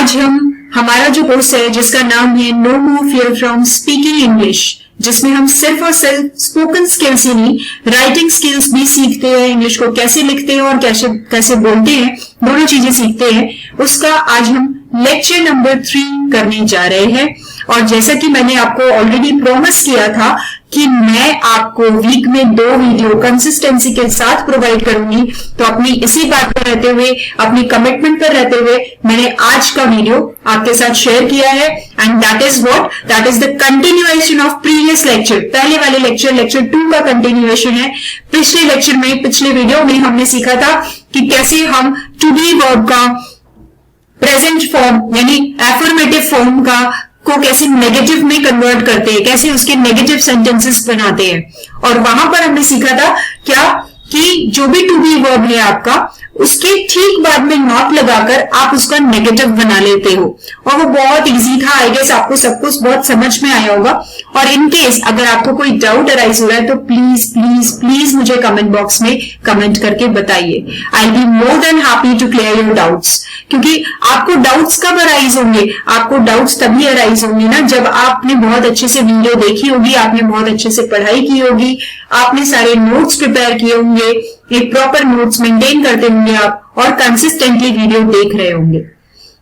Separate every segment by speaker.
Speaker 1: आज हमारा जो कोर्स है जिसका नाम है no more fear from speaking English, जिसमें हम सिर्फ और सिर्फ स्पोकन स्किल्स ही नहीं राइटिंग स्किल्स भी सीखते हैं, इंग्लिश को कैसे लिखते हैं और कैसे बोलते हैं, दोनों चीजें सीखते हैं। उसका आज हम लेक्चर नंबर 3 करने जा रहे हैं। और जैसा कि मैंने आपको ऑलरेडी प्रॉमिस किया था कि मैं आपको वीक में 2 वीडियो कंसिस्टेंसी के साथ प्रोवाइड करूंगी, तो अपनी इसी बात पर रहते हुए, अपनी कमिटमेंट पर रहते हुए मैंने आज का वीडियो आपके साथ शेयर किया है। And that is what, that is the continuation of previous lecture. पहले वाले लेक्चर 2 का कंटिन्यूएशन है। पिछले वीडियो में हमने सीखा था कि कैसे हम टू बी वर्ब का प्रेजेंट फॉर्म यानी एफर्मेटिव फॉर्म को कैसे नेगेटिव में कन्वर्ट करते हैं, कैसे उसके नेगेटिव सेंटेंसेस बनाते हैं। और वहां पर हमने सीखा था क्या कि जो भी टू बी वर्ब है आपका, उसके ठीक बाद में नॉट लगाकर आप उसका नेगेटिव बना लेते हो। और वो बहुत इजी था, आई गेस आपको सब कुछ बहुत समझ में आया होगा। और इन केस अगर आपको कोई डाउट अराइज हो रहा है तो प्लीज प्लीज प्लीज मुझे कमेंट बॉक्स में कमेंट करके बताइए। I will be more than happy to clear your doubts. क्योंकि आपको डाउट्स कब अराइज होंगे? आपको डाउट्स तभी अराइज होंगे ना जब आपने बहुत अच्छे से वीडियो देखी होगी, आपने बहुत अच्छे से पढ़ाई की होगी, आपने सारे नोट्स प्रिपेयर किए होंगे, एक प्रॉपर नोट्स मेंटेन करते होंगे आप, और कंसिस्टेंटली वीडियो देख रहे होंगे।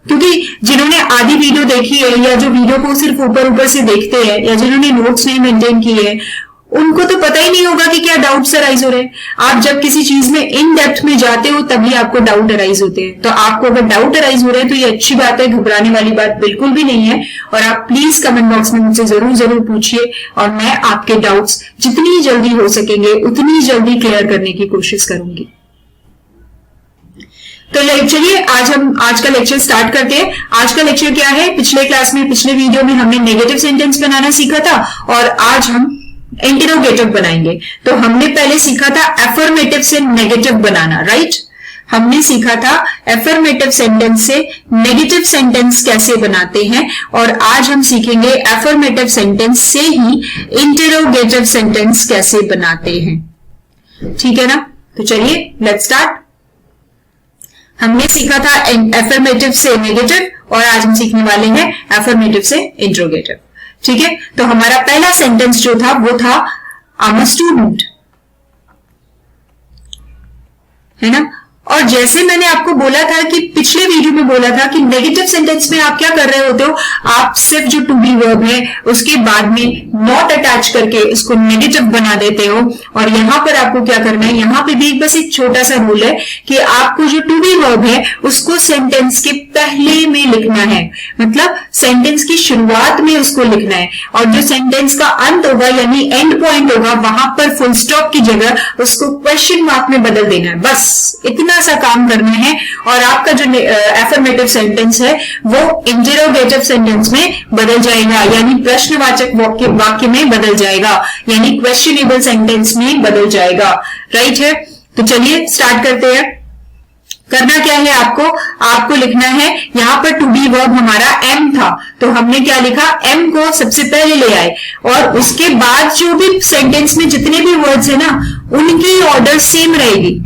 Speaker 1: क्योंकि जिन्होंने आधी वीडियो देखी है या जो वीडियो को सिर्फ ऊपर से देखते हैं या जिन्होंने नोट्स नहीं मेंटेन किए हैं, उनको तो पता ही नहीं होगा कि क्या डाउट्स अराइज हो रहे हैं। आप जब किसी चीज में इन डेप्थ में जाते हो तभी आपको डाउट अराइज होते हैं। तो आपको अगर डाउट अराइज हो रहे हैं तो ये अच्छी बात है, घबराने वाली बात बिल्कुल भी नहीं है। और आप प्लीज कमेंट बॉक्स में मुझसे जरूर पूछिए और मैं आपके डाउट्स जितनी जल्दी हो सकेंगे उतनी जल्दी क्लियर करने की कोशिश करूंगी। तो चलिए आज का लेक्चर स्टार्ट करते हैं। आज का लेक्चर क्या है? पिछले वीडियो में हमने नेगेटिव सेंटेंस बनाना सीखा था और आज हम इंटरोगेटिव बनाएंगे। तो हमने पहले सीखा था एफर्मेटिव से नेगेटिव बनाना, राइट? हमने सीखा था एफर्मेटिव सेंटेंस से नेगेटिव सेंटेंस कैसे बनाते हैं, और आज हम सीखेंगे एफर्मेटिव सेंटेंस से ही इंटरोगेटिव सेंटेंस कैसे बनाते हैं। ठीक है ना? तो चलिए लेट्स स्टार्ट। हमने सीखा था एफर्मेटिव से नेगेटिव और आज हम सीखने वाले हैं एफर्मेटिव से इंटरोगेटिव। ठीक है? तो हमारा पहला सेंटेंस जो था वो था आई एम अ स्टूडेंट, है ना? और जैसे मैंने आपको बोला था कि पिछले वीडियो में बोला था कि नेगेटिव सेंटेंस में आप क्या कर रहे होते हो, आप सिर्फ जो टू बी वर्ब है उसके बाद में नॉट अटैच करके उसको नेगेटिव बना देते हो। और यहां पर आपको क्या करना है, यहां पे भी बस एक छोटा सा रूल है कि आपको जो टू बी वर्ब है उसको सेंटेंस के पहले में लिखना है, मतलब सेंटेंस की शुरुआत में उसको लिखना है। और जो सेंटेंस का अंत होगा यानी एंड पॉइंट होगा, वहां पर फुल स्टॉप की जगह उसको क्वेश्चन मार्क में बदल देना है। बस इतना सा काम करना है और आपका जो एफर्मेटिव सेंटेंस है वो इंटरोगेटिव सेंटेंस में बदल जाएगा, यानी प्रश्नवाचक वाक्य में बदल जाएगा, यानी क्वेश्चनेबल सेंटेंस में बदल जाएगा। राइट है? तो चलिए स्टार्ट करते हैं। करना क्या है आपको लिखना है, यहां पर टू बी वर्ब हमारा एम था, तो हमने क्या लिखा, एम को सबसे पहले ले आए और उसके बाद जो भी सेंटेंस में जितने भी वर्ड्स है ना उनकी ऑर्डर सेम रहेगी।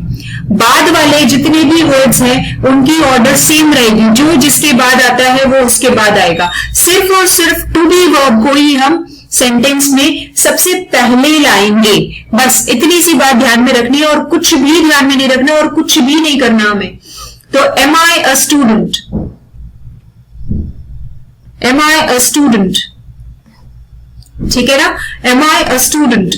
Speaker 1: बाद वाले जितने भी वर्ड्स हैं उनकी ऑर्डर सेम रहेगी, जो जिसके बाद आता है वो उसके बाद आएगा। सिर्फ और सिर्फ टू बी वर्ब को ही हम सेंटेंस में सबसे पहले लाएंगे। बस इतनी सी बात ध्यान में रखनी है और कुछ भी ध्यान में नहीं रखना और कुछ भी नहीं करना हमें। तो am I a student, am I a student, ठीक है ना? Am I a student.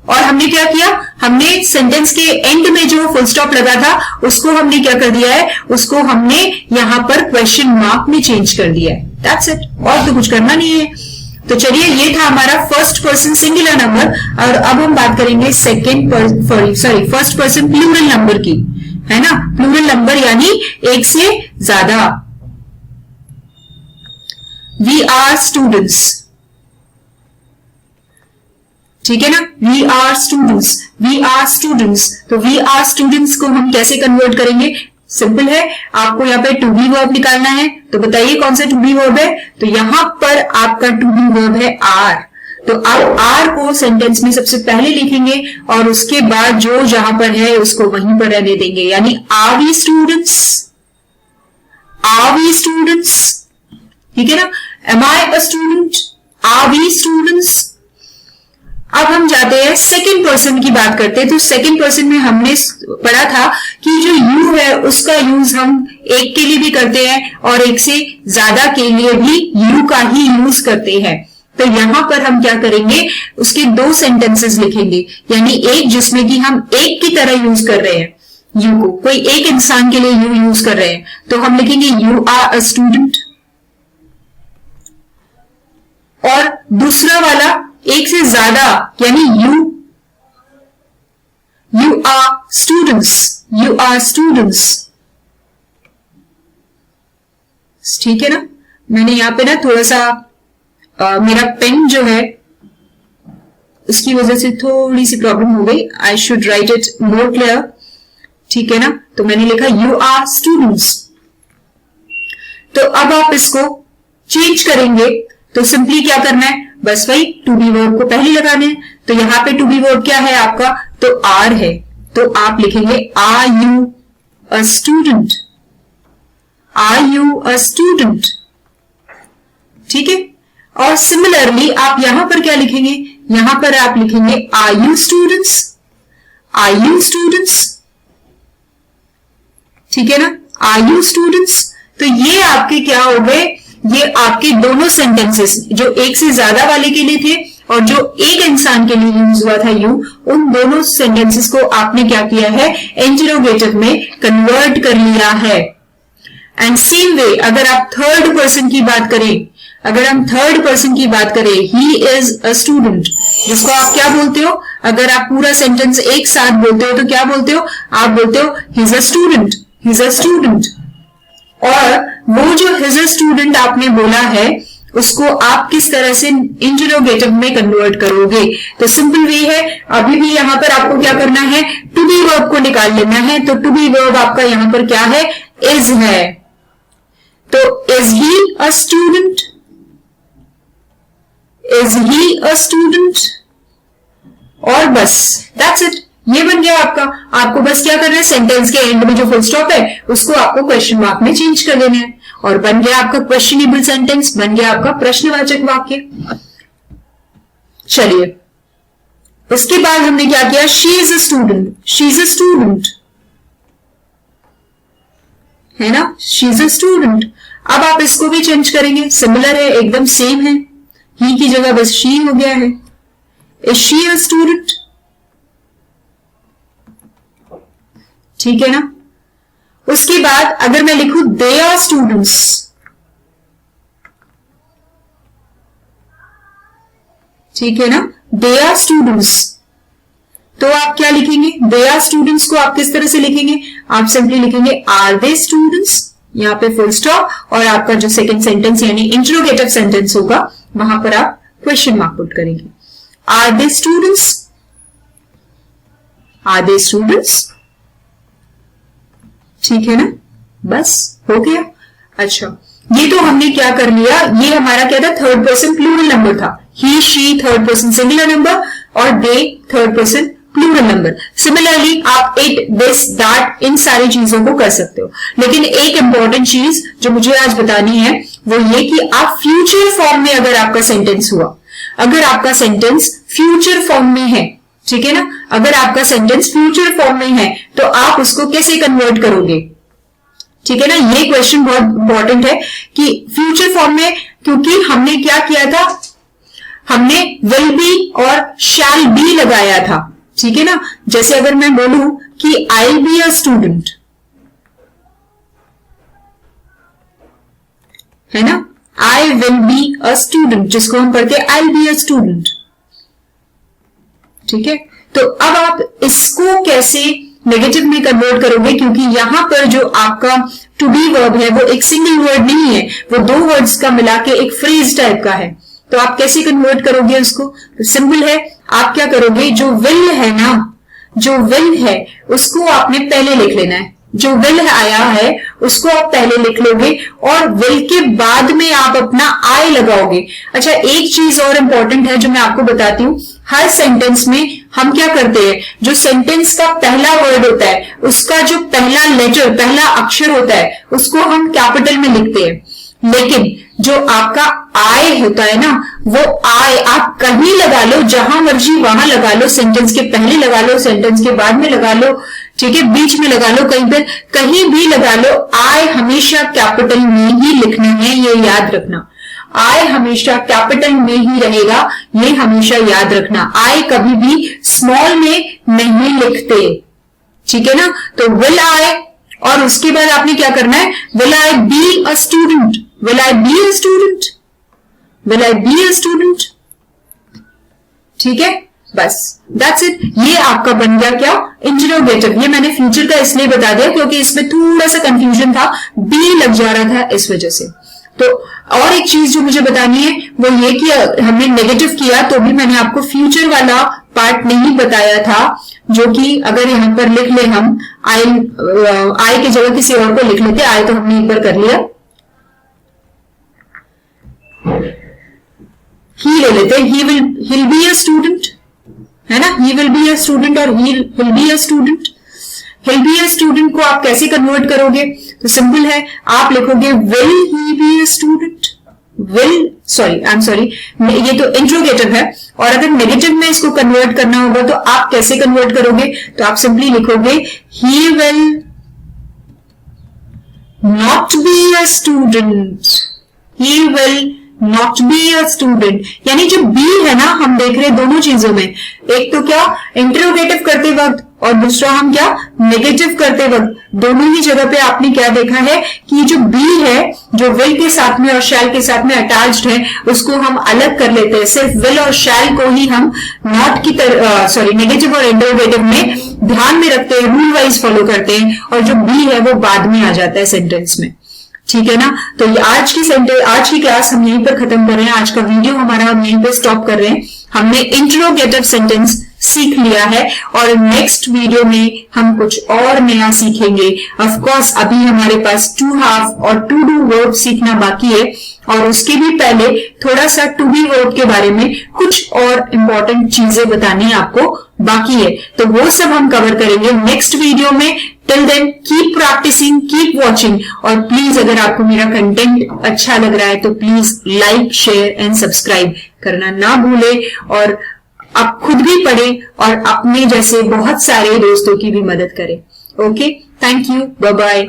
Speaker 1: और हमने क्या किया, हमने सेंटेंस के एंड में जो फुल स्टॉप लगा था उसको हमने क्या कर दिया है, उसको हमने यहां पर क्वेश्चन मार्क में चेंज कर दिया है। दैट्स इट, और तो कुछ करना नहीं है। तो चलिए ये था हमारा फर्स्ट पर्सन सिंगुलर नंबर। और अब हम बात करेंगे फर्स्ट पर्सन प्लूरल नंबर की, है ना? प्लूरल नंबर यानी एक से ज्यादा। वी आर स्टूडेंट्स, ठीक है ना? We are students, we are students. तो वी आर स्टूडेंट्स को हम कैसे कन्वर्ट करेंगे? सिंपल है, आपको यहाँ पे टू बी वर्ब निकालना है। तो बताइए कौन सा टू बी वर्ब है? तो यहां पर आपका टू बी वर्ब है आर। तो आप आर को सेंटेंस में सबसे पहले लिखेंगे और उसके बाद जो जहां पर है उसको वहीं पर रहने देंगे, यानी are we students, are we students, ठीक है ना। Am I a student, are we students. अब हम जाते हैं सेकंड पर्सन की बात करते हैं। तो सेकंड पर्सन में हमने पढ़ा था कि जो यू है उसका यूज हम एक के लिए भी करते हैं और एक से ज्यादा के लिए भी यू का ही यूज करते हैं। तो यहां पर हम क्या करेंगे, उसके दो सेंटेंसेस लिखेंगे, यानी एक जिसमें कि हम एक की तरह यूज कर रहे हैं यू को, कोई एक इंसान के लिए यू यूज कर रहे हैं, तो हम लिखेंगे यू आर अ स्टूडेंट। और दूसरा वाला एक से ज्यादा, यानी you are students, you are students. ठीक है ना। मैंने यहां पे ना थोड़ा सा मेरा पेन जो है उसकी वजह से थोड़ी सी प्रॉब्लम हो गई। I should write it more clear. ठीक है ना। तो मैंने लिखा यू आर स्टूडेंट्स। तो अब आप इसको चेंज करेंगे तो सिंपली क्या करना है, बस वही टू बी वर्ब को पहले लगाने हैं। तो यहां पे टू बी वर्ब क्या है आपका, तो आर है। तो आप लिखेंगे are you a student, are you a student. ठीक है। और सिमिलरली आप यहां पर क्या लिखेंगे, यहां पर आप लिखेंगे are you students, are you students. ठीक है ना, आर यू स्टूडेंट्स। तो ये आपके क्या हो गए, ये आपके दोनों सेंटेंसेस जो एक से ज्यादा वाले के लिए थे और जो एक इंसान के लिए यूज हुआ था यू, उन दोनों सेंटेंसेस को आपने क्या किया है, इंटरोगेटिव में कन्वर्ट कर लिया है। एंड सेम वे अगर आप थर्ड पर्सन की बात करें, अगर हम थर्ड पर्सन की बात करें, ही इज अ स्टूडेंट, जिसको आप क्या बोलते हो, अगर आप पूरा सेंटेंस एक साथ बोलते हो तो क्या बोलते हो, आप बोलते हो he is a student, he is a student. और वो जो हिज अ स्टूडेंट आपने बोला है उसको आप किस तरह से इंटरोगेटिव में कन्वर्ट करोगे, तो सिंपल वे है, अभी भी यहां पर आपको क्या करना है, टू बी वर्ब को निकाल लेना है। तो टू बी वर्ब आपका यहां पर क्या है, इज है। तो is he a student, is he a student, और बस दैट्स इट, ये बन गया आपका। आपको बस क्या करना है, सेंटेंस के एंड में जो फुल स्टॉप है उसको आपको क्वेश्चन मार्क में चेंज कर देना है और बन गया आपका क्वेश्चनेबल सेंटेंस, बन गया आपका प्रश्नवाचक वाक्य। चलिए उसके बाद हमने क्या किया, she is a student, she is a student, है ना, शी इज अ स्टूडेंट। अब आप इसको भी चेंज करेंगे, सिमिलर है, एकदम सेम है, ही की जगह बस शी हो गया है। इज शी अ स्टूडेंट, ठीक है ना। उसके बाद अगर मैं लिखूं दे आर स्टूडेंट्स, ठीक है ना, दे आर स्टूडेंट्स, तो आप क्या लिखेंगे, दे आर स्टूडेंट्स को आप किस तरह से लिखेंगे, आप सिंपली लिखेंगे आर दे स्टूडेंट्स, यहां पे फुल स्टॉप, और आपका जो सेकंड सेंटेंस यानी इंटरोगेटिव सेंटेंस होगा वहां पर आप क्वेश्चन मार्क पुट करेंगे। Are they students, are they students, ठीक है ना, बस हो गया। अच्छा, ये तो हमने क्या कर लिया, ये हमारा क्या था, थर्ड पर्सन प्लूरल नंबर था, ही she third person singular number और they third person plural number. Similarly आप इट, दिस, दैट, इन सारी चीजों को कर सकते हो। लेकिन एक इंपॉर्टेंट चीज जो मुझे आज बतानी है वो ये कि आप फ्यूचर फॉर्म में अगर आपका सेंटेंस हुआ, अगर आपका सेंटेंस फ्यूचर फॉर्म में है, ठीक है ना, अगर आपका सेंटेंस फ्यूचर फॉर्म में है तो आप उसको कैसे कन्वर्ट करोगे, ठीक है ना। ये क्वेश्चन बहुत इंपॉर्टेंट है कि फ्यूचर फॉर्म में, क्योंकि हमने क्या किया था, हमने विल बी और शैल बी लगाया था, ठीक है ना। जैसे अगर मैं बोलूं कि आई बी अ स्टूडेंट, है ना, आई विल बी अ स्टूडेंट, जिसको हम पढ़ते हैं आई बी अ स्टूडेंट, ठीक है। तो अब आप इसको कैसे नेगेटिव में कन्वर्ट करोगे, क्योंकि यहां पर जो आपका टू बी वर्ब है वो एक सिंगल वर्ड नहीं है, वो दो वर्ड्स का मिला के एक फ्रेज टाइप का है। तो आप कैसे कन्वर्ट करोगे उसको, तो सिंपल है, आप क्या करोगे, जो विल है ना, जो विल है उसको आपने पहले लिख लेना है, जो विल आया है उसको आप पहले लिख लोगे और विल के बाद में आप अपना आई लगाओगे। अच्छा, एक चीज और इंपॉर्टेंट है जो मैं आपको बताती हूँ, हर सेंटेंस में हम क्या करते हैं, जो सेंटेंस का पहला वर्ड होता है उसका जो पहला लेटर, पहला अक्षर होता है उसको हम कैपिटल में लिखते हैं, लेकिन जो आपका आय होता है ना, वो आय आप कहीं लगा लो, जहां मर्जी वहां लगा लो, सेंटेंस के पहले लगा लो, सेंटेंस के बाद में लगा लो, ठीक है, बीच में लगा लो, कहीं पर कहीं भी लगा लो, आय हमेशा कैपिटल में ही लिखना है, ये याद रखना। आय हमेशा कैपिटल में ही रहेगा, ये हमेशा याद रखना। आय कभी भी स्मॉल में नहीं लिखते, ठीक है ना। तो विल आई, और उसके बाद आपने क्या करना है, will I be a student, will I be a student, will I be a student, ठीक है, बस दैट्स इट। ये आपका बन गया क्या, इंटरोगेटिव। ये मैंने फ्यूचर का इसलिए बता दिया क्योंकि इसमें थोड़ा सा कंफ्यूजन था, बी लग जा रहा था इस वजह से। तो और एक चीज जो मुझे बतानी है वो ये कि हमने नेगेटिव किया तो भी मैंने आपको फ्यूचर वाला पार्ट नहीं बताया था, जो कि अगर यहां पर लिख ले हम आई की जगह किसी और को लिख लेते, आई तो हमने एक बार कर लिया, ही ले लेते, he'll be a student, है ना, he will be a student और he'll be a student। he'll be a student को आप कैसे कन्वर्ट करोगे, तो सिंपल है, आप लिखोगे will he be a student, ये तो इंट्रोगेटिव है, और अगर नेगेटिव में इसको कन्वर्ट करना होगा तो आप कैसे कन्वर्ट करोगे, तो आप सिंपली लिखोगे he will not be a student, he will not be a student. यानी जो बी है ना, हम देख रहे हैं दोनों चीजों में, एक तो क्या इंटरोगेटिव करते वक्त और दूसरा हम क्या नेगेटिव करते वक्त, दोनों ही जगह पे आपने क्या देखा है कि जो बी है, जो विल के साथ में और शैल के साथ में अटैच्ड है, उसको हम अलग कर लेते हैं, सिर्फ विल और शैल को ही हम नॉट की तरह नेगेटिव और इंटरोगेटिव में ध्यान में रखते हैं, रूल वाइज फॉलो करते हैं, और जो बी है वो बाद में आ जाता है सेंटेंस में, ठीक है ना। तो आज की क्लास हम यहीं पर खत्म कर रहे हैं, आज का वीडियो हमारा हम यहीं पर स्टॉप कर रहे हैं। हमने इंटरोगेटिव सेंटेंस सीख लिया है और नेक्स्ट वीडियो में हम कुछ और नया सीखेंगे। ऑफ कोर्स अभी हमारे पास टू हाफ और टू डू वर्ब सीखना बाकी है, और उसके भी पहले थोड़ा सा टू बी वर्ब के बारे में कुछ और इंपॉर्टेंट चीजें बतानी आपको बाकी है, तो वो सब हम कवर करेंगे नेक्स्ट वीडियो में। Till then keep practicing, keep watching, और प्लीज अगर आपको मेरा कंटेंट अच्छा लग रहा है तो please like, share and subscribe करना ना भूले, और आप खुद भी पढ़ें और अपने जैसे बहुत सारे दोस्तों की भी मदद करें। Okay, thank you, bye bye.